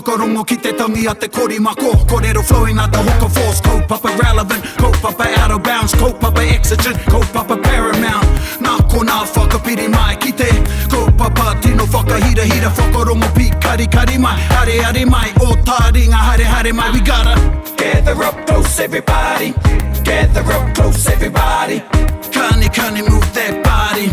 whakarongo ki te tangi a te korimako. Kōrero flowing out the hook of force. Kaupapa relevant, kaupapa out of bounds, kaupapa exigent, kaupapa paramount. Nā kona whakapiri mai ki te kaupapa tino whakahira hira whakarongo pi kari kari mai. Hare hare mai, o Taringa hare hare mai. We gotta gather up close everybody. Gather up close everybody. Kani move that body.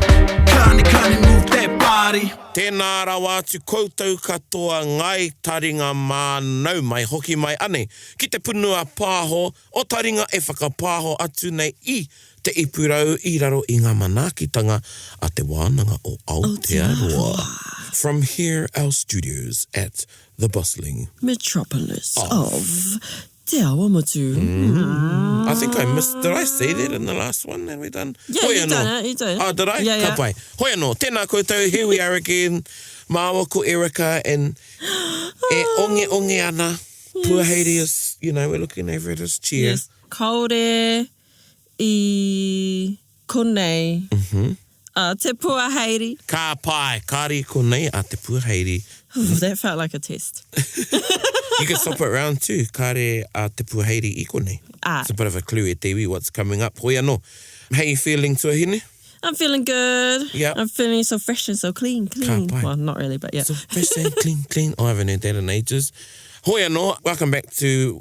Kani move that body. Tēnā rawa atu koutou katoa ngai Taringa mānau mai hoki mai ane. Ki te punua pāho, o Taringa e whakapāho atu nei I te ipurau I raro I ngā manaakitanga a te wānanga o Aotearoa. From here, our studios at the bustling metropolis of Te Awamotu. I think I missed. Did I say that in the last one that we done? Yeah, you done it. Oh, did I? Yeah. Ka pai. Hoi anō, tēnā koutou, here we are again. Māua ko Erica and e onge ana. Puaheiri is, we're looking over at his chair. Yes. Kaore I konei. Te puaheiri. Ka pai, kāri konei a te puaheiri. That felt like a test. You can swap it around too. Kāre a te puaheiri I konei. It's a bit of a clue e te iwi what's coming up. Hoi anō. How you feeling tuahine? I'm feeling good. Yeah. I'm feeling so fresh and so clean. Ka pai. Well, not really, but yeah. So fresh and clean. I haven't heard that in ages. Hoi anō. Welcome back to,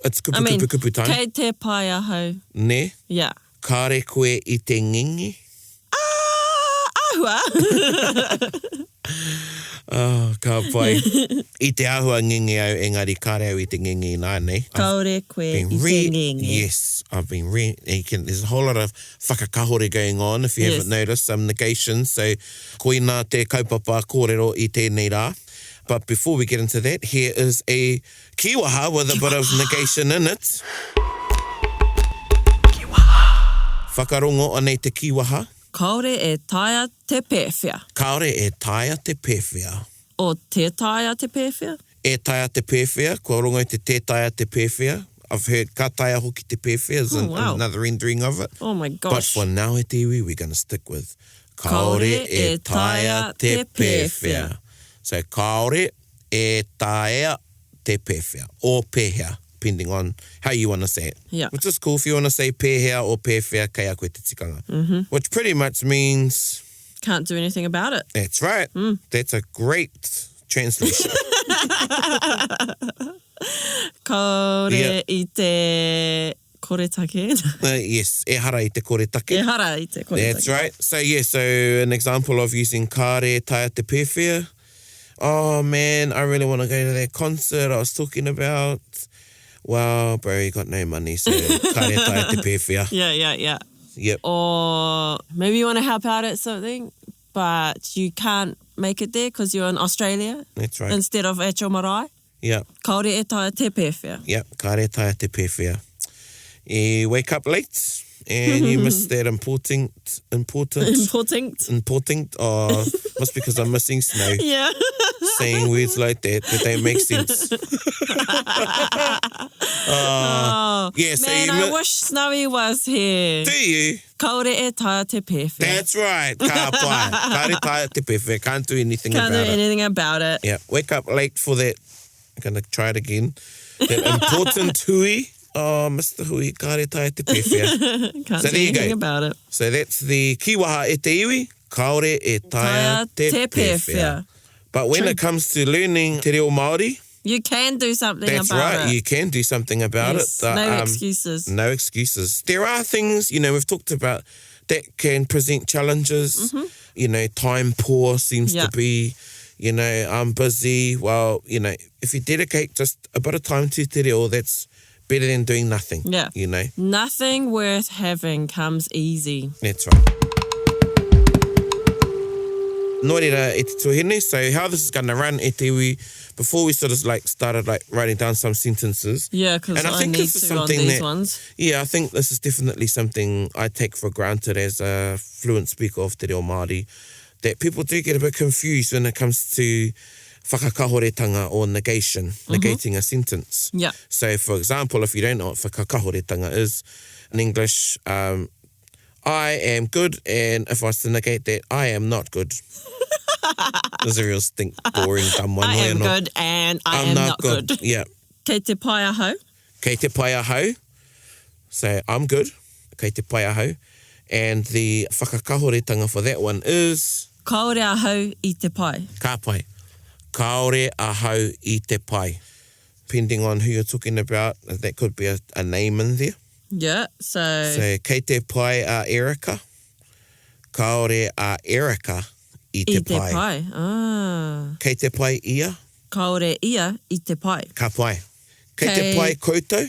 it's kupu time. Kei te pai aho. Ne? Yeah. Kāre koe I te ngingi. Ahua. Oh, ka pai. I te ahua ngingi au, engari kāre au I te ngingi nā nei. Kaore koe I te ngingi. Yes, I've been there's a whole lot of whakakāhore going on, if you haven't noticed, some negation. So, koina te kaupapa kōrero I tēnei rā. But before we get into that, here is a kiwaha with a bit of negation in it. Kiwaha. Whakarongo anei te kiwaha. Kaore e taia te pēwhia. Kaore e taia te pēwhia. O te taia te pēwhia? E taia te pēwhia. Kua rongo te taia te pēwhia. I've heard ka taia hoki te pēwhia is another rendering of it. Oh my gosh. But for now, te iwi, we're going to stick with kaore e taia te pēwhia. So kaore e taia te pēwhia. Or pēhea, depending on how you want to say it. Yeah. Which is cool if you want to say pēhea or pēwhia, kei a koe te tikanga. Which pretty much means... Can't do anything about it. That's right. That's a great translation. Kaore I te koretake. Yes, e hara I te koretake. E hara I te koretake. That's right. So an example of using kāre taia te pēwhia. Oh man, I really want to go to that concert I was talking about. Well, bro, you got no money, so kāre taia te pēwhia. Yeah. Yep. Or maybe you want to help out at something, but you can't make it there because you're in Australia. That's right. Instead of at your marae. Yeah. Kaore e taia te pēwhia. Yeah, kāre taia te pēwhia. You wake up late and you miss that important. Oh, must be because I'm missing snow. Yeah. Saying words like that don't make sense. Yeah, so man, I wish Snowy was here. Do you? Kaore e taia te pēwhia. That's right. Ka pai. Kāre taia te pēwhia. Can't do anything about it. Can't do anything about it. Yeah, wake up late for that. I'm going to try it again. That important hui. Oh, Mr. Hui, kāre taia te pēwhia. Can't do anything about it. So that's the kiwaha e te iwi. Kaore e taia te pēwhia. But when it comes to learning te reo Māori, you can do something that's about right, it. you can do something about it. No excuses. No excuses. There are things, we've talked about that can present challenges. Time poor seems to be, I'm busy. Well, if you dedicate just a bit of time to te reo, that's better than doing nothing. Yeah. Nothing worth having comes easy. That's right. Nō reira e te tuahine, so how this is going to run e te iwi, before we sort of started writing down some sentences. Yeah, because I need to on these ones. Yeah, I think this is definitely something I take for granted as a fluent speaker of te reo Māori, that people do get a bit confused when it comes to whakakāhoretanga or negation, negating a sentence. Yeah. So, for example, if you don't know what whakakāhoretanga is, in English, I am good, and if I was to negate that, I am not good. was a real stink, boring, dumb one. I am good and I am not good. Yeah. Kei te pai ahau. Kei te pai ahau. So I'm good. Kei te pai ahau. And the whakakāhoretanga for that one is... Kaore ahau I te pai. Ka pai. Kaore ahau I te pai. Depending on who you're talking about, that could be a name in there. Yeah, so... So, kei te pai a Erica. Kaore a Erica I te pai. Ah. Kei te pai ia. Kaore ia I te pai. Ka pai. Kei te pai koutou.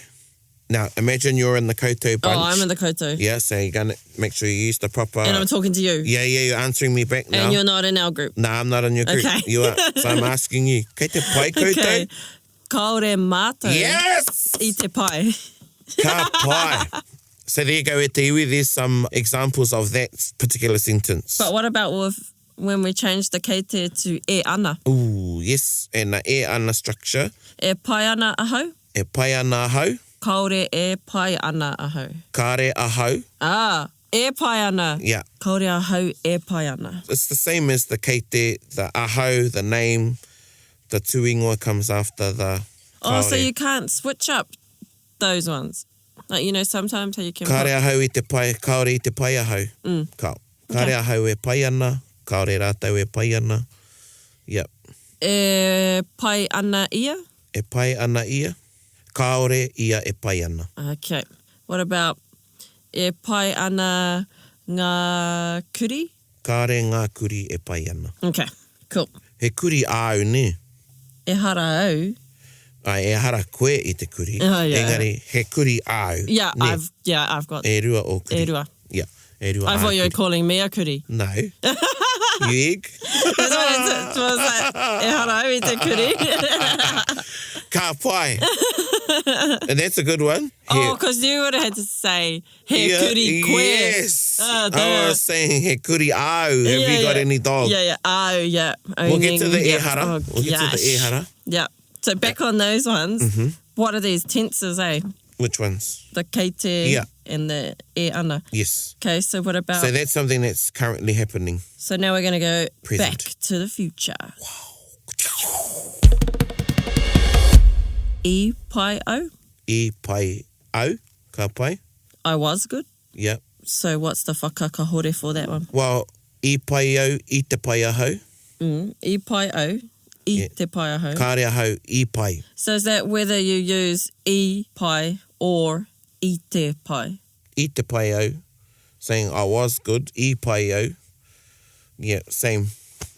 Now, imagine you're in the koutou bunch. Oh, I'm in the koutou. Yeah, so you're going to make sure you use the proper... And I'm talking to you. Yeah, you're answering me back now. And you're not in our group. No, I'm not in your group. Okay. You are. So I'm asking you. Kei te pai koutou? Okay. Kaore mātou Yes! I te pai. Ka pai. So there you go, e te iwi. There's some examples of that particular sentence. But what about when we change the kei te to e ana? Ooh, yes. And the e ana structure. E pai ana ahau? E pai ana ahau. Kaore e pai ana ahau. Kare ahau. Ah, e pai ana. Yeah. Kaore ahau e pai ana. It's the same as the kei te, the ahau, the name, the tuingoa comes after the Oh, so kaore. you can't switch up those ones. Like, you know, sometimes how you can... Kare ahau I te pai, kaore I te pai ahau. Kau. Kare ahau e pai ana, kaore rātau e pai ana. Yep. E pai ana ia? E pai ana ia. Kaore ia e pai ana. Okay. What about e pai ana ngā kuri? Kāre ngā kuri e pai ana. Okay, cool. He kuri āu ne. E hara au? Ai, e hara koe I te kuri. Oh, yeah. Engari, he kuri āu. Yeah, ne. I've got E rua o kuri. e rua. Yeah, e rua I thought you were ā kuri. calling me a kuri. No. You egg? That's what it was like, e hara au I te kuri. Ka pai. And that's a good one. Oh, because you would have had to say he Yeah, kuri koe. Yes. Oh, I was saying he kuri āu. Have you got any dog? Yeah. Oh, yeah. We'll get to the Owning, e hara. Oh, We'll get to the e gosh. hara. Yeah. So back on those ones, what are these tenses, eh? Which ones? The kei te Yeah. and the e ana. Yes. Okay, so what about... So that's something that's currently happening. So now we're going to go Present. back to the future. E pai au. E pai au. Ka pai. I was good. Yeah. So what's the whakakāhore for that one? Well, I pai au, I te pai ahau. E pai au. I te pai ahau. Kāre ahau, I pai. So is that whether you use e pai or I te pai? I te pai au, saying I was good. I pai au. Yeah, same.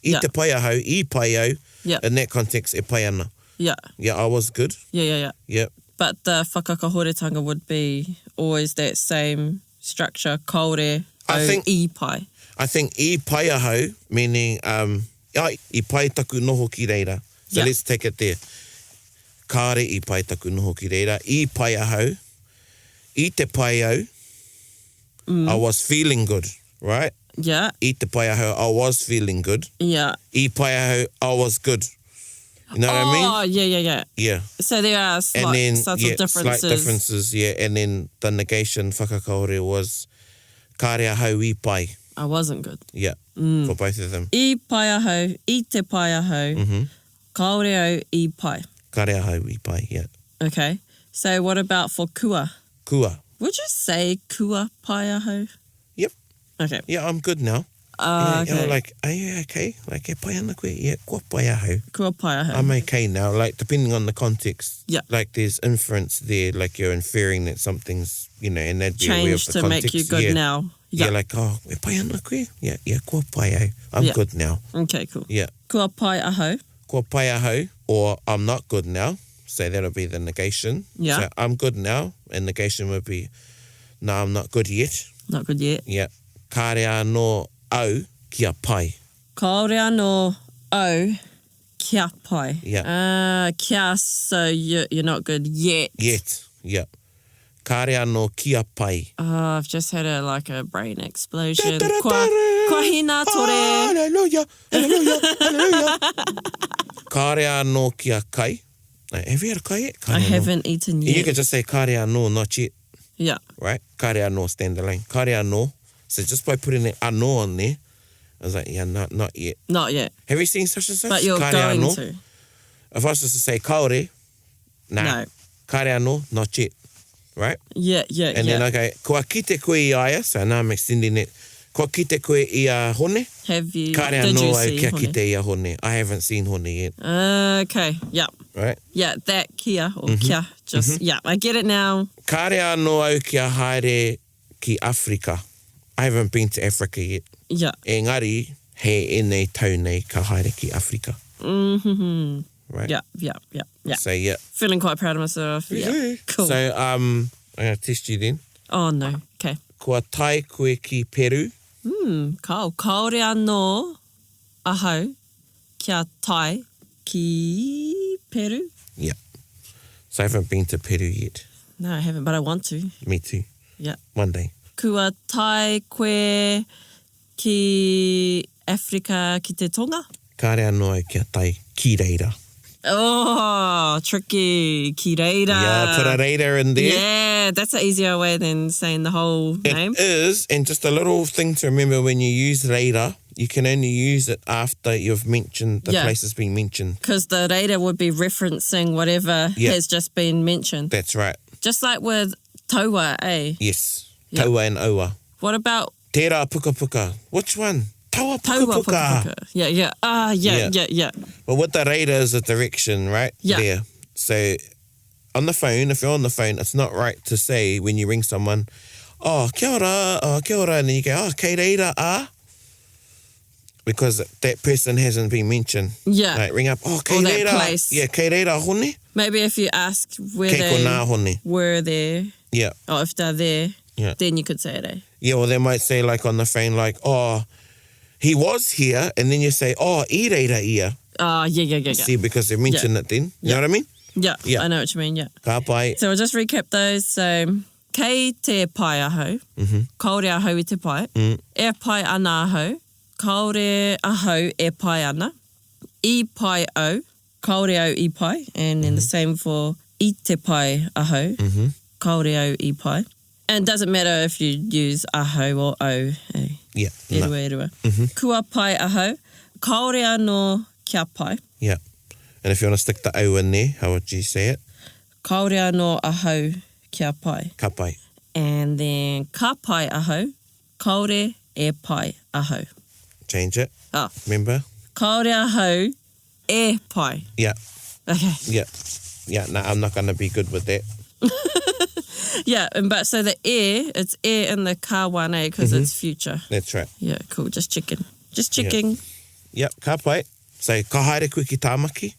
I Yeah. te pai ahau, I pai au. Yeah. In that context, e pai ana. Yeah. Yeah, I was good. Yeah. Yep. But the whakakāhoretanga would be always that same structure, kaore I au think- I pai. I think I pai ahau, meaning I pai taku noho ki reira. So Yeah. let's take it there. Kāre I pai taku noho ki reira. I pai ahau. I te pai au. I was feeling good, right? Yeah. I te pai ahau, I was feeling good. Yeah. I pai ahau, I was good. You know what I mean? Oh, yeah. Yeah. So there are And then, sorts of differences. slight differences, yeah. And then the negation whakakaore was kāre ahau I pai. I wasn't good. Yeah, for both of them. I pai ahau, I te pai ahau, kaore au I pai. Kāre ahau I pai, yeah. Okay. So what about for kua? Kua. Would you say kua pai ahau? Yep. Okay. Yeah, I'm good now. Okay. You know, like, are you okay? Like, e pai ana koe? Yeah, kua pai ahau. Kua pai ahau. I'm okay now. Like, depending on the context. Yeah. Like, there's inference there. Like, you're inferring that something's, you know, and that'd be aware of Changed the to context. make you good yeah. now. Yeah, like, oh, e pai ana koe? Yeah, kua pai au. I'm Yeah. good now. Okay, cool. Yeah. Kua pai ahau. Kua pai ahau, or I'm not good now. So that'll be the negation. Yeah. So I'm good now, and negation would be, no, I'm not good yet. Not good yet. Yeah. Kāre anō au kia pai. Kaore anō au kia pai. Yeah. Kia, so you're not good yet. Yet. Yeah. Kāre anō kia pai. I've just had a brain explosion. Kua hina tore. Hallelujah. Kāre anō kia kai. Have you had a kai yet? I haven't eaten yet. You can just say kāre anō, not yet. Yeah. Right? Kāre anō, standalone. Kāre anō. So just by putting the anō on there, I was like, yeah, not yet. Not yet. Have you seen such and such? But you're Kare going anō? to. If I was just to say kaore, nah. No. Kare anō, not yet. Right? Yeah. And then, okay, kua kite koe I aia, so now I'm extending it. Kua kite koe I a hone, Have you? kare Did anō you au see kia hone? kite I a hone. I haven't seen hone yet. Okay. Yeah. Right? Yeah. That kia or kia. Just yeah. I get it now. Kare anō au kia haere ki Afrika. I haven't been to Africa yet. Yeah. Engari, he enei tau nei ka haere ki Afrika. Mm-hmm. Right? Yeah. So, yeah. Feeling quite proud of myself. Yeah. Cool. So, I'm going to test you then. Oh no. Okay. Kua tai koe ki Peru. Kaore anō ahau kia tai ki Peru. Yeah. So I haven't been to Peru yet. No, I haven't, but I want to. Me too. Yeah. One day. Kua tai koe ki Afrika ki te tonga. Kare anō au kia tai ki reira. Oh, tricky. Ki reira. Yeah, put a reira in there. Yeah, that's an easier way than saying the whole name. It is, and just a little thing to remember when you use reira, you can only use it after you've mentioned the place has been mentioned. Because the reira would be referencing whatever has just been mentioned. That's right. Just like with taua, eh? Yes. Yeah. Taua and aua. What about Tērā puka puka. Which one? Taua puka taua puka. puka? Yeah. Yeah. But with the reira is a direction, right? Yeah. There. So on the phone, if you're on the phone, it's not right to say when you ring someone, oh, kia ora, and then you go, oh, kei reira a. Because that person hasn't been mentioned. Yeah. Like ring up, oh, kei Or that reira. place. Yeah, kei reira hone. Maybe if you ask where Kei ko nā they hone. were there, Yeah. or if they're there, Yeah. then you could say it, eh? Yeah, or they might say like on the phone, like, oh, he was here, and then you say, oh, I reira ia. Oh, yeah. See, because they mentioned it then. You know what I mean? Yeah, Yeah. I know what you mean, yeah. Ka pai. So we'll just recap those. So, kei te pai ahau, kaore ahau I te pai, e pai ana ahau, kaore ahau e pai ana, I pai au, kaore au I pai, and then the same for I te pai ahau, kaore au I pai. And it doesn't matter if you use ahau or au, eh? Yeah. No. Erua. Kua pai ahau, kaore anō kia pai, Yeah. And if you want to stick the au in there, how would you say it? kaore anō ahau kia pai. Ka pai. And then ka pai ahau, kaore e pai ahau. Change it. Oh, Remember? kaore ahau e pai. Yeah. Okay. Yeah. No, I'm not going to be good with that. Yeah, but so the it's e in the ka one, eh, because it's future. That's right. Yeah, cool. Just checking. Yep, ka pai. So, ka haere koe ki tāmaki.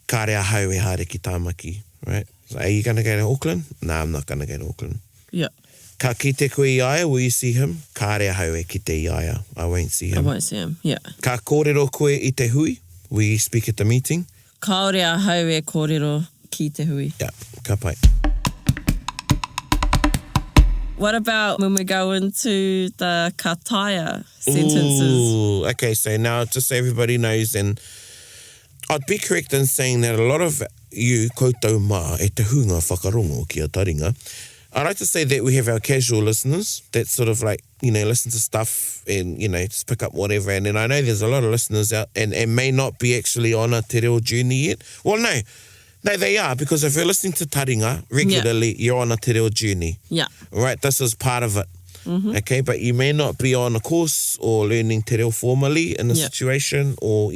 Ka rea hau e haere ki tāmaki. Right? So, are you going to go to Auckland? No, I'm not going to go to Auckland. Yeah, Ka kite koe I aia, will you see him? Ka rea hau e kite I aia. I won't see I him. won't see him. Yeah. Ka kōrero koe I te hui. Will you speak at the meeting? Kaore ahau e kōrero ki te hui. Yeah, ka pai. What about when we go into the kataia sentences? Ooh, okay, so now just so everybody knows, and I'd be correct in saying that a lot of you, koutou mā, e te hunga whakarongo ki a Taringa, I like to say that we have our casual listeners that sort of like, listen to stuff and, just pick up whatever. And then I know there's a lot of listeners out and may not be actually on a te reo journey yet. Well, no, they are, because if you're listening to Taringa regularly, you're on a te reo journey. Yeah. Right, this is part of it. Okay, but you may not be on a course or learning te reo formally in a situation or,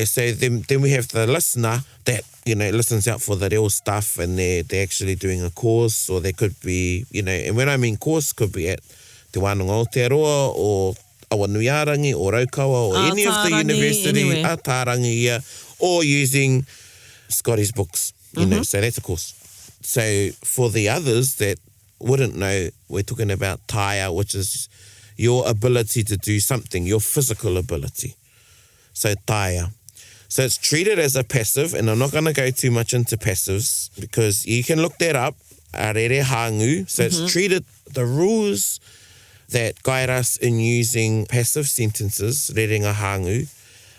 so then we have the listener that, listens out for the reo stuff and they're actually doing a course, or they could be, and when I mean course, could be at Te Wānanga Aotearoa or Awanuiarangi or Raukawa or any of the university, anywhere. Tarangi, or using Scotty's books, so that's a course. So for the others that wouldn't know, we're talking about taia, which is your ability to do something, your physical ability. So taia. So it's treated as a passive, and I'm not going to go too much into passives because you can look that up, arere hāngu. So it's treated, the rules that guide us in using passive sentences, rerenga hāngu,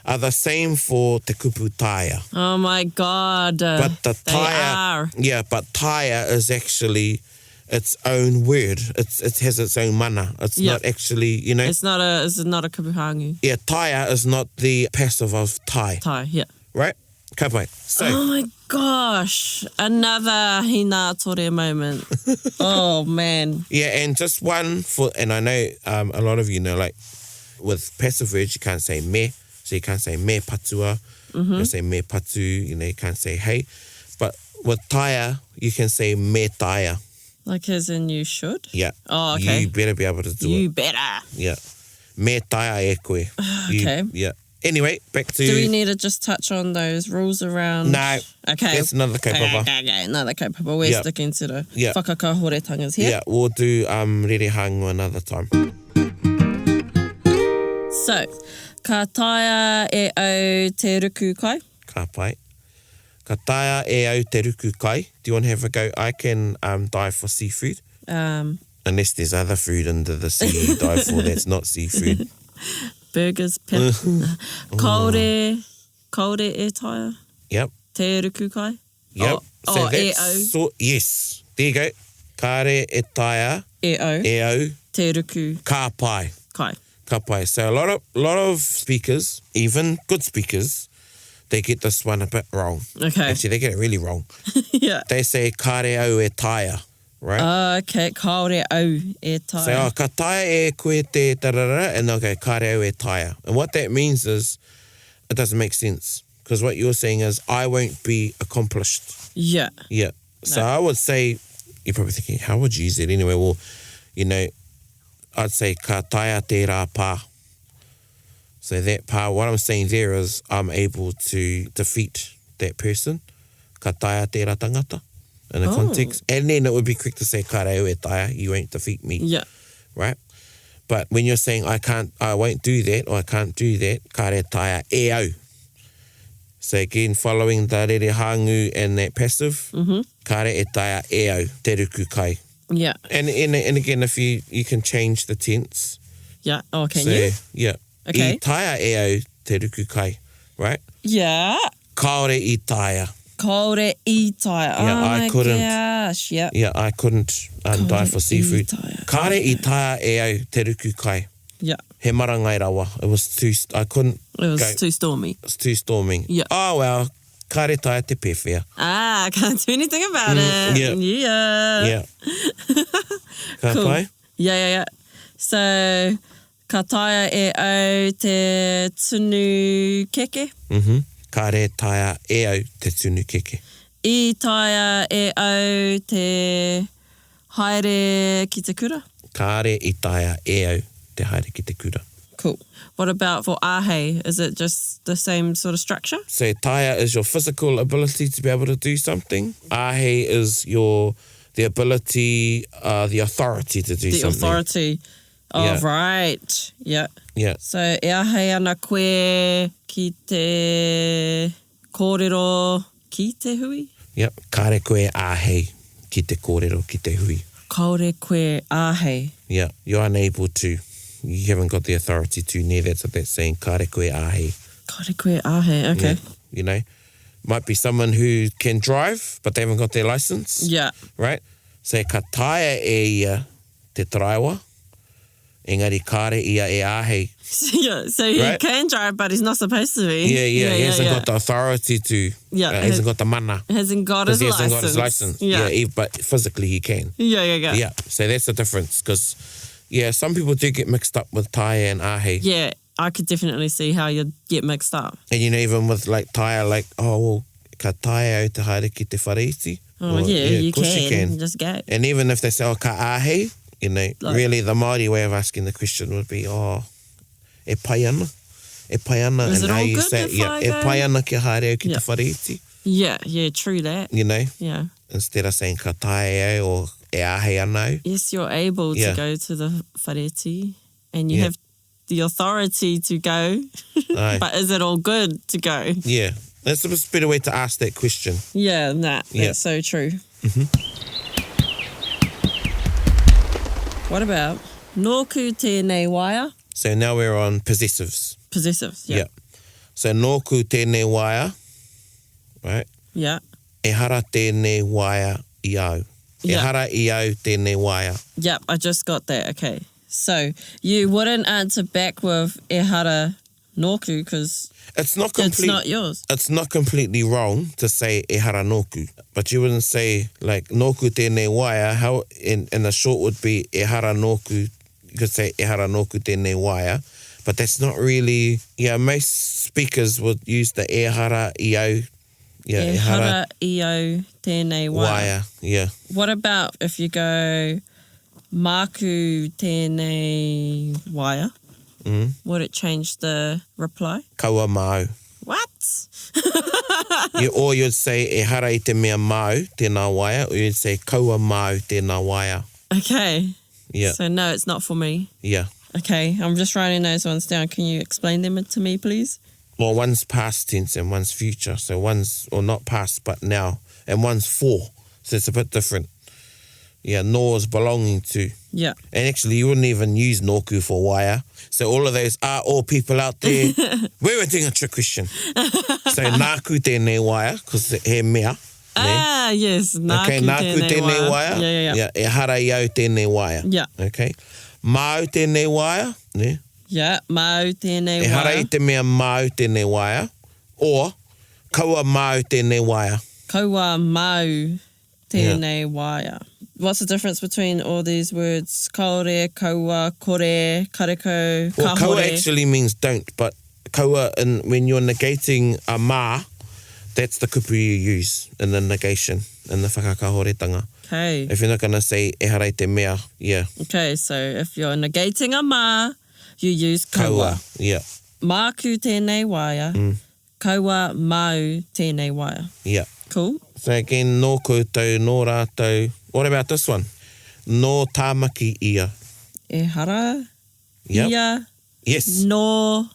are the same for te kupu taia. Oh my God. But the they taia, are. but taia is actually its own word. It has its own mana. It's not actually, you know. It's not a kupuhangu. Yeah, taia is not the passive of tai. Tai, yeah. Right? Ka pai. So, Oh my gosh. Another hina tore moment. Oh, man. yeah, and just one for, and I know a lot of you know, like, with passive words, you can't say me. So you can't say me patua. You can say me patu, you know, you can't say hey. But with taia, you can say me taia. Like as in you should? Yeah. Oh, okay. You better be able to do it. You better. Yeah. Me taia e koe. Okay. Yeah. Anyway, back to... Do we need to just touch on those rules around... No. Okay. That's another kaupapa. Okay, another kaupapa. We're sticking to the whakakāhoretangas here. Yeah, we'll do rerehangu another time. So, ka taia e au te ruku kai? Ka pai. Ka taia e au te ruku kai. Do you want to have a go? I can dive for seafood. Unless there's other food under the sea you dive for that's not seafood. Burgers, pep. Kaore e taia? Yep. Te ruku kai? Yep. So e au? So, yes. There you go. Kare e taia. E au? E au. Te ruku Ka pai. kai. Ka pai. So a lot of speakers, even good speakers, they get this one a bit wrong. Okay. Actually, they get it really wrong. Yeah. They say kare au e taia, right? Okay, kaore au e taia. So, ka taia e koe te tarara, and they'll go kare au e taia. And what that means is, it doesn't make sense. Because what you're saying is, I won't be accomplished. Yeah. Yeah. So I would say, you're probably thinking, how would you use it anyway? Well, you know, I'd say ka taia te rā pā. So that pā, what I'm saying there is, I'm able to defeat that person. Ka taia te rā tangata. In the context. And then it would be quick to say, ka reo e taia, you won't defeat me. Yeah. Right? But when you're saying, I won't do that, or I can't do that, ka re taia e au. So again, following the rerehangu and that passive, ka re e taia e au, te ruku kai. Yeah. And again, if you can change the tense. Yeah. Oh, can you? Yeah. Okay. I taia e au, te ruku kai. Right? Yeah. Kaore I taia. Kaore I taia. Yeah, oh I my couldn't. gosh. Yeah. Yeah, I couldn't dive for seafood. Kare I taia e au, te ruku kai. Yeah. He marangai rawa. It was too... I couldn't It was go. too stormy. It's too storming. Yeah. Oh, well, kare taia te pewhia. I can't do anything about it. yeah. Yeah. Yeah. Ka Cool. pai? Yeah. So, ka taia e au te tunu keke. Kare taia e au te tunu keke. I taia e au te haere ki te kura. Kare I taia e au te haere ki te kura. Cool. What about for ahe? Is it just the same sort of structure? So taia is your physical ability to be able to do something. Ahe is the ability, the authority to do The something. authority. Oh, Yeah. right. Yeah. Yeah. So, e ahe ana koe ki te kōrero ki te hui? Yep. Kare koe ahe ki te kōrero ki te hui. Kaore koe ahe. Yeah. You're unable to. You haven't got the authority to near. That's what that's saying. Kare koe ahe. Kaore koe ahe. Okay. Yeah. You know, might be someone who can drive, but they haven't got their license. Yeah. Right? So ka taia e ia te traiwa. Engari kare ia e ahe. So he Right? can drive, but he's not supposed to be. Yeah. He hasn't got the authority to. Yeah. He hasn't got the mana. Hasn't got his Because he license. hasn't got his license. Yeah. But physically he can. Yeah. Yeah. So that's the difference. Because, some people do get mixed up with taia and ahe. Yeah, I could definitely see how you'd get mixed up. And even with like taia, like, ka taia au te haere ki te whareiti. Oh, Well, you of course can. Just go. And even if they say, ka ahe, really the Māori way of asking the question would be, e pai ana. E pai ana. Is and it how all you good say, if yeah, I e go? pai ana ki haere au ki Yeah. te whareiti. Yeah, true that. Yeah. Instead of saying ka taia au or e ahe ana au. Yes, you're able Yeah. to go to the whareti and you Yeah. have the authority to go. Aye. But is it all good to go? Yeah. That's a better way to ask that question. Yeah, that's Yeah. so true. What about nōku tēnei waia? So now we're on possessives. Possessives, yeah. So nōku tēnei waia, right? Yeah. E hara tēnei waia I au. E hara I au tēnei waia. Yep, I just got that. Okay. So you wouldn't answer back with e hara nōku because It's not it's not yours. It's not completely wrong to say e hara nōku, but you wouldn't say like nōku tēnei waia. How in the short would be e hara nōku. You could say e hara nōku tēnei waia, but that's not really. Yeah, most speakers would use the e hara I au. Yeah, E hara I au tēnei waia. Yeah. What about if you go māku tēnei waia? Would it change the reply? Kaua māu. What? Or you'd say e hara I te mea māu tēnā waia, or you'd say kaua māu tēnā waia. Okay. Yeah. So no, it's not for me. Yeah. Okay, I'm just writing those ones down. Can you explain them to me, please? Well, one's past tense and one's future. So one's, or not past, but now. And one's for. So it's a bit different. Yeah, no is belonging to. Yeah. And actually, you wouldn't even use nōku for waia. So all of those are all people out there. We were doing a trick question. So nāku tēnei waia, because he mea. Ah, yes. Nāku Okay, nāku tēnei waia. Yeah. E hara I au tēnei waia. Yeah. Okay. Māu tēnei waia. Ne? Yeah, māu tēnei E hara I waia. te mea māu tēnei waia. Or kaua māu tēnei waia. Kaua mau tēnei waia. What's the difference between all these words? Kaore, kaua, kore, kareko, Well, kahore. kaua actually means don't, but kaua, when you're negating a mā, that's the kupu you use in the negation, in the whakakāhoretanga. Okay. If you're not going to say e hara I te mea, yeah. Okay, so if you're negating a mā, you use kaua. Yeah, Māku tēnei waia. Kaua mau tēnei waia. yeah. Cool. So again, nō koutou, nō rātou. What about this one? Nō tāmaki ia. E hara, Yep. ia, Yes, no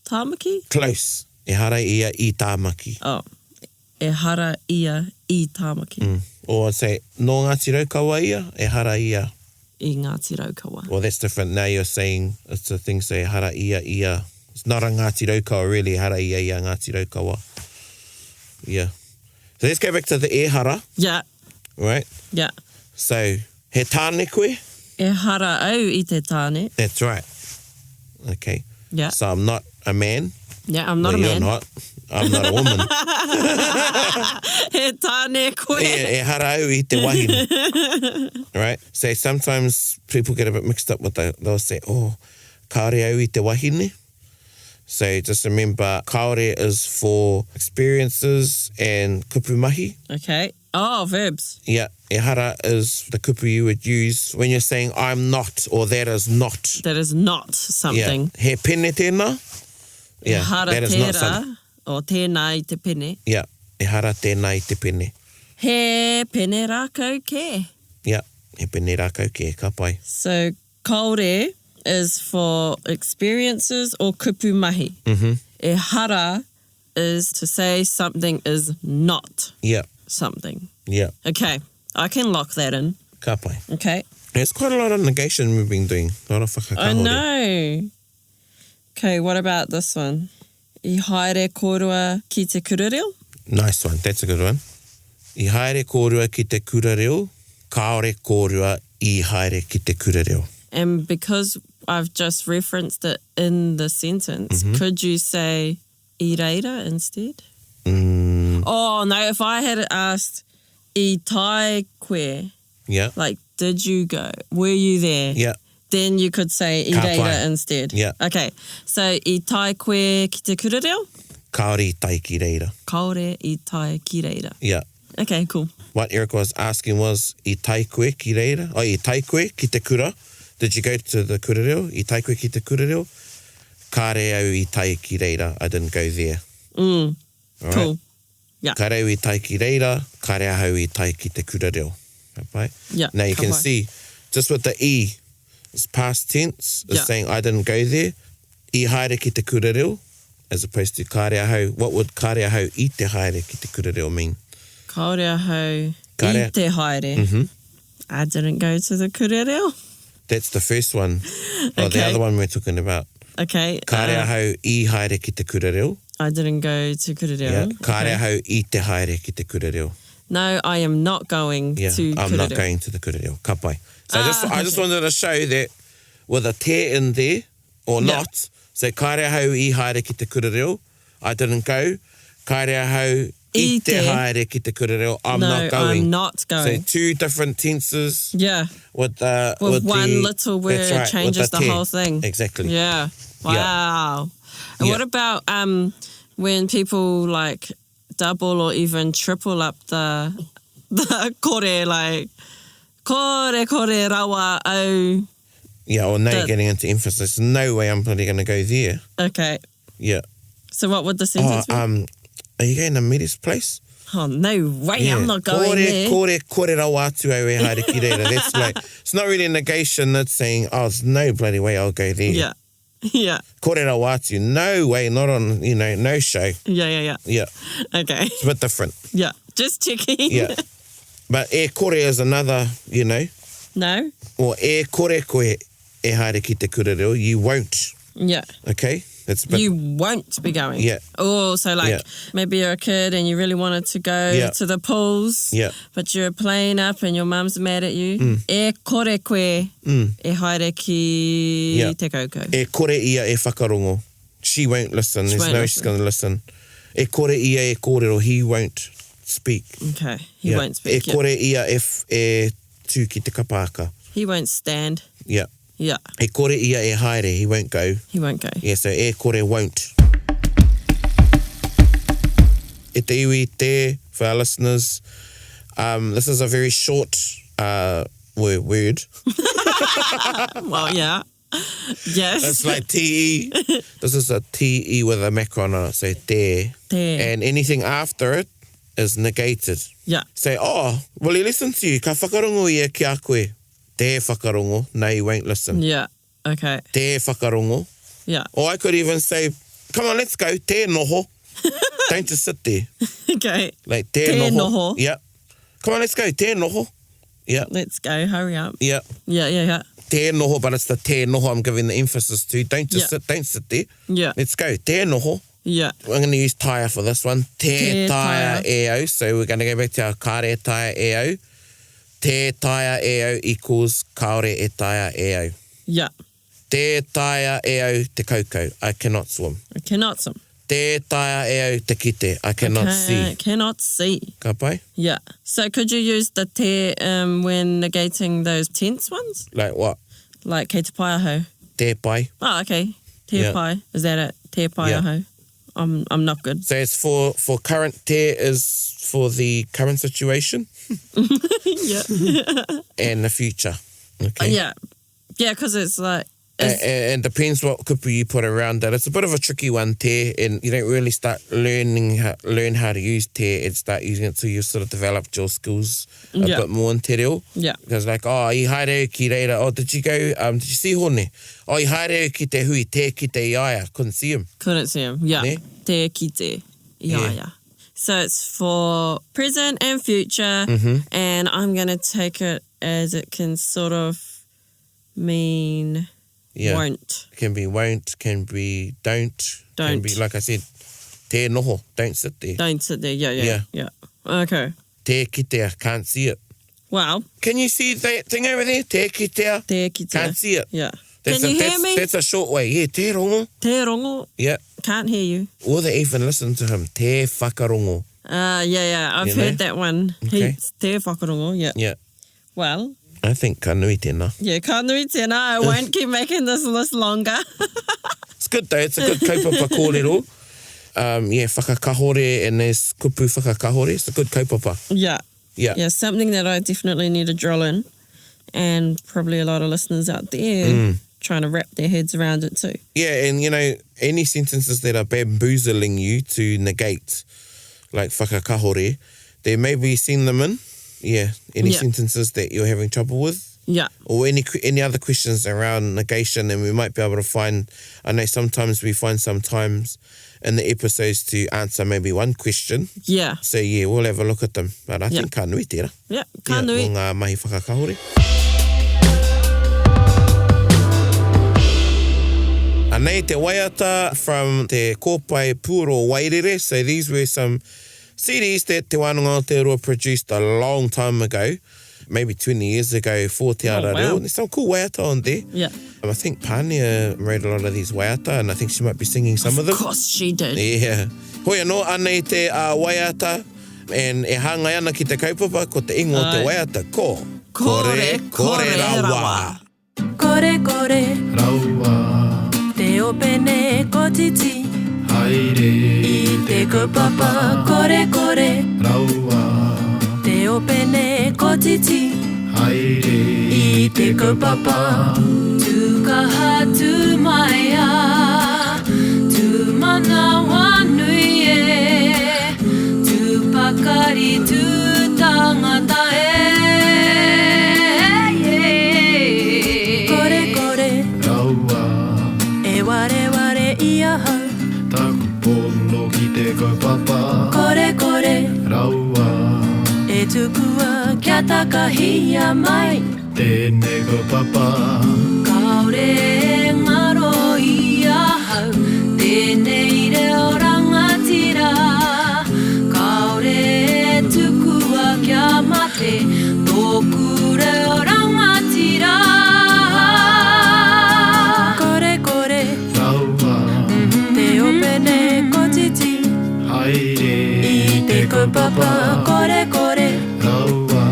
tāmaki? close. E hara ia I tāmaki. Oh, e hara ia I tāmaki. Or I'd say, nō Ngāti Raukawa ia, e hara ia. I Ngāti Raukawa. Well, that's different. Now you're saying, it's a thing, say, hara ia ia. It's not a Ngāti Raukawa, really. Hara ia ia Ngāti Raukawa. Yeah. So let's go back to the e hara, Yeah, right? yeah. So, he tāne koe? E hara au I te tāne. That's right. Okay. Yeah, So I'm not a man. yeah, I'm not Well, a you're man. not. I'm not a woman. He tāne koe. E hara au I te wahine. Right? So sometimes people get a bit mixed up with that. They'll say, oh, kaore au I te wahine. So just remember, kaore is for experiences and kupu mahi. Okay. Oh, verbs. Yeah, e hara is the kupu you would use when you're saying I'm not or that is not. That is not something. Yeah, he pene tēnā. Yeah, E hara that is not tērā, something. o tēnā I te pene. Yeah, e hara tēnā I te pene. He pene rākau ke. Yeah, he pene rākau ke, ka pai. So, kaore is for experiences or kupu mahi. Mm-hmm. E hara is to say something is not Yeah, something. yeah, Okay, I can lock that in. ka pai. Okay. There's quite a lot of negation we've been doing. A lot of whakakāhore. I know. Okay, what about this one? I haere kōrua ki te kurereo? Nice one, that's a good one. I haere kōrua ki te kurareo, kaore kōrua I haere ki te kurareo. And because I've just referenced it in the sentence, could you say I reira instead? Oh, no, if I had asked I tai koe, Yeah, like, did you go? Were you there? yeah, Then you could say I Ka reira pai. instead. Yeah. Okay, so I tai koe ki te kurereo? kaore I tai ki reira. Kaore I tai ki reira. Yeah. Okay, cool. What Eric was asking was, I tai koe ki reira? Oh, I tai koe ki te kura. Did you go to the kurareo? I tai koe ki te kurareo? Kare au I tai ki reira. I didn't go there. All right? Cool. Yeah. Kare au I tai ki reira, kare au I tai ki te kurareo. Okay? Yeah. Now you ka can pai. see, just with the I, it's past tense, it's Yeah. saying I didn't go there. I haere ki te kurareo, as opposed to kare ahau. What would kare ahau I te haere ki te kurareo mean? Kaore ahau Kare- I te haere. Mhm. I didn't go to the kurereo. That's the first one. Or the Okay. other one we're talking about. Okay. Kare ahau I haere ki te kurareo. I didn't go to kurereo. Yeah. Kare Okay. ahau I te haere ki te kurareo. No, I am not going Yeah, to I'm kurereo. not going to the kurereo. Ka pai. So I just okay. wanted to show that with a te in there or Yeah. not, so kaere hau I haere ki te kurereo, I didn't go. Kaere hau I te haere ki te kurereo, I'm not going. I'm not going. So two different tenses Yeah. with With one the, little word that's right, changes with the te. whole thing. Exactly. Yeah. Wow. And Yeah. what about when people like double or even triple up the kore, like kore rawa au. Yeah, or now you're The- getting into emphasis. No way I'm probably going to go there. Okay. Yeah. So what would the sentence be? Are you going to Miri's place? Oh, no way, I'm not going there. Kore rawa atu au e haere ki reira. That's like, it's not really a negation. It's saying, oh, there's no bloody way I'll go there. Yeah. Yeah. Kore rawa atu, no way, not on, no show. Yeah. Yeah, Okay. it's a bit different. Yeah. Just checking. Yeah. But e kore is another, No? or e kore koe e haere ki te kurereo, you won't, Yeah. okay? That's a bit, You won't be going. Yeah. Oh, so like Yeah. maybe you're a kid and you really wanted to go Yeah. to the pools, Yeah. but you're playing up and your mum's mad at you. E kore koe e haere ki Yeah. te koukou. e kore ia e whakarongo. She won't listen. There's won't no way she's going to listen. E kore ia e kōrero, he won't speak. Okay. He Yeah. won't speak. E kore ia e tū ki te kapāka. He won't stand. Yeah. Yeah. E kore ia e haere, he won't go. He won't go. Yeah, so e kore won't. E te iwi te, for our listeners, this is a very short word. Well, yeah. Yes. It's like T-E. This is a T-E with a macron on it, so te. Te. And anything after it is negated. Yeah. Say, oh, will he listen to you? Ka whakarongo ia ki a koe. Te whakarongo. No, he won't listen. Yeah. Okay. Te whakarongo. Yeah. Or I could even say, come on, let's go. Te noho. Don't just sit there. Okay. Like, te, Te noho. noho. Yeah. Come on, let's go. Te noho. Yeah. Let's go. Hurry up. Yeah. Yeah. Te noho, but it's the te noho I'm giving the emphasis to. Don't just Yeah. don't sit there. Yeah. Let's go. Te noho. Yeah. I'm going to use taia for this one. Te taia e au. So we're going to go back to our kare taia e au. Te taia e au equals kaore e taia e au. Yeah. Te taia e au te koukou. I cannot swim. I cannot swim. Te taia e au te kite. I cannot see. Cannot see. Ka pai? Yeah. So could you use the te when negating those tense ones? Like what? Like kei te pai aho. Te pai. Oh, okay. Te Yeah. pai. Is that it? Te pai Yeah. aho. I'm not good. So it's for current te is for the current situation Yeah. and the future. Okay. Yeah. Yeah, because it's like... And depends what kupu you put around it. It's a bit of a tricky one, te, and you don't really start learn how to use te and start using it till you sort of developed your skills a Yeah. bit more in te reo. Yeah. Because like, oh, I haere ki reira, oh, did you go, did you see hone? Oh, I haere ki te hui, te ki te iaia, couldn't see him. Couldn't see him. Yeah. Ne? Te ki te. Yeah. Yeah. So it's for present and future, and I'm going to take it as it can sort of mean Yeah. won't. Can be won't, can be don't. Can Don't. be, like I said, te noho, don't sit there. Don't sit there. Yeah. Okay. Te kitea, can't see it. Well, Can you see that thing over there? Te kitea, te ki te. can't see it. Yeah. That's Can you hear that's, me? That's a short way. Yeah, te rongo. Te rongo. Yeah. Can't hear you. Or they even listen to him. Te whakarongo. Yeah. I've You know? heard that one. Okay. He's te whakarongo. Yeah. Yeah. Well, I think ka nui tēnā. yeah, ka nui tēnā. I won't keep making this list longer. It's good though. It's a good kaupapa kōrero. Yeah, whakakāhore and there's kupu whakakāhore. It's a good kaupapa. Yeah. Yeah. Yeah, something that I definitely need to drill in, and probably a lot of listeners out there trying to wrap their heads around it too. Yeah, and any sentences that are bamboozling you to negate, like whakakāhore, they maybe send them in. Yeah, any Yeah. sentences that you're having trouble with. Yeah. Or any other questions around negation, and we might be able to find, I know sometimes we find sometimes in the episodes to answer maybe one question. Yeah. So yeah, we'll have a look at them. But I think ka nui tērā. Yeah. Ka nui. Mō ngā mahi whakakāhore. Anei te waiata from te kōpai pūro wairere. So these were some CDs that Te Wānanga Aotearoa produced a long time ago, maybe 20 years ago, for Te Ara Reo. There's some cool waiata on there. Yeah. I think Pania wrote a lot of these waiata, and I think she might be singing some of them. Of course she did. Yeah. Hoi anō, anei te waiata, and e hāngai ana ki te kaupapa, ko te ingo te waiata, ko Kore rawa. Kore kore rawa. Te opene ko titi. Haere. I te kaupapa. Kore kore rawa. Te opene ko titi. Haere. I te kaupapa. Tu kaha tu maia. Tu mana wanui e. Tu pakari tu tangata e. Papa. Kore kore rawa. E tukua kia takahia mai. Tēnei ko papa. Kaore ngaro ia hau. Tēnei reo rangatira. Kaore tukua kia mate. Tōku reo rangatira. Kore kore rawa. Te opene ko titi. I te kaupapa, kore kore rawa.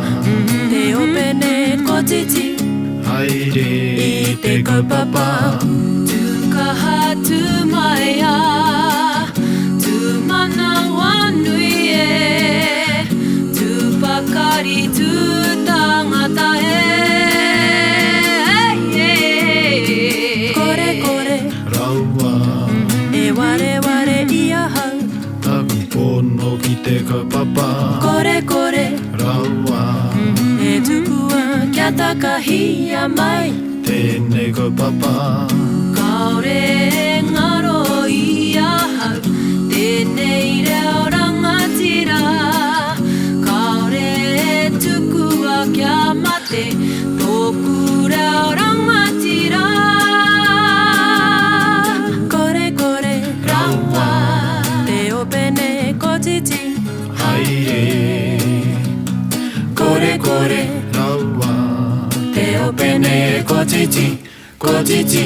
Te opene ko titi. I te kaupapa. Tu kaha tu maia. Tu mana wanui e. Tu pakari tu tangata e. Kore kore rawa. E ware ware ia hau. Pono ki te kaupapa. Kore kore rawa. E tukua kia takahia mai. Tēnei kaupapa. Kaore ngaro ia hau. Tēnei reo rangatira. Kaore tukua kia mate. Tōku reo rangatira. Kore kore rawa. Te opene ko titi. Haere. Kore kore rawa. Te opene ko titi. Ko titi.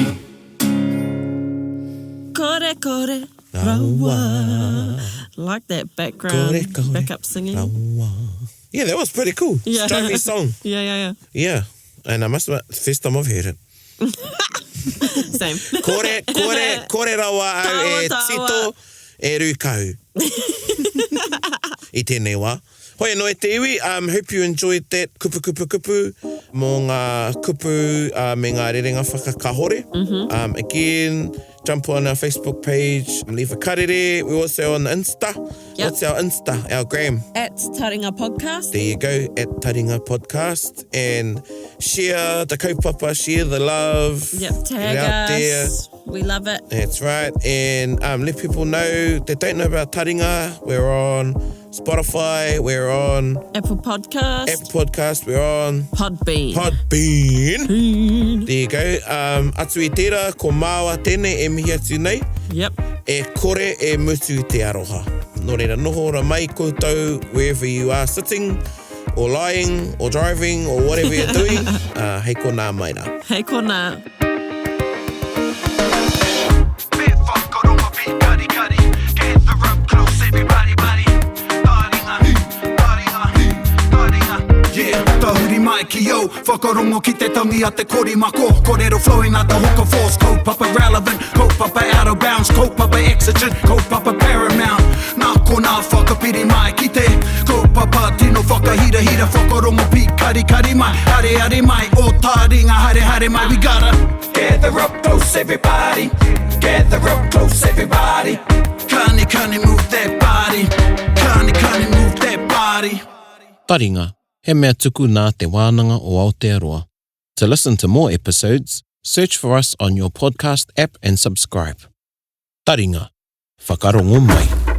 Kore kore rawa. Like that background, Kore, kore, backup singing. rawa. Yeah, that was pretty cool. Yeah. Striving song. Yeah. Yeah, and I must admit, first time I've heard it. Same. Kore rawa au e Tawa, tawa. tito e rūkau. I tēnei wā. Hoi anō e te iwi, hope you enjoyed that kupu mō ngā kupu me ngā rerenga whakakāhore. Again, jump on our Facebook page, leave a karere. We're also on Insta. Yep. What's our Insta? Our gram? At Taringa Podcast. There you go, at Taringa Podcast. And share the kaupapa, share the love. Yep, Get tag it out there. us. We love it. That's right. And let people know that don't know about Taringa. We're on Spotify. We're on Apple Podcast. We're on Podbean. There you go. Atu I tērā, ko māua tēnei e mihi atu nei. Yep. E kore e mutu te aroha. Nō reira noho ra mai koutou wherever you are sitting or lying or driving or whatever you're doing. Hei ko nā mai rā. Hei kona. Tahuri mai ki au, whakarongo ki te tangi a te korimako. Kōrero flowing at the hook of force. Kaupapa relevant, kaupapa out of bounds. Kaupapa exigent, kaupapa paramount. Nā ko nā whakapiri mai ki te kaupapa tino whakahira whakarongo pi kari mai. Hare mai, o Taringa hare mai. We gotta gather up close everybody. Gather up close everybody. Kani move that body. Kani move that body. Taringa, he mea tuku nā te wānanga o Aotearoa. To listen to more episodes, search for us on your podcast app and subscribe. Taringa, whakarongo mai.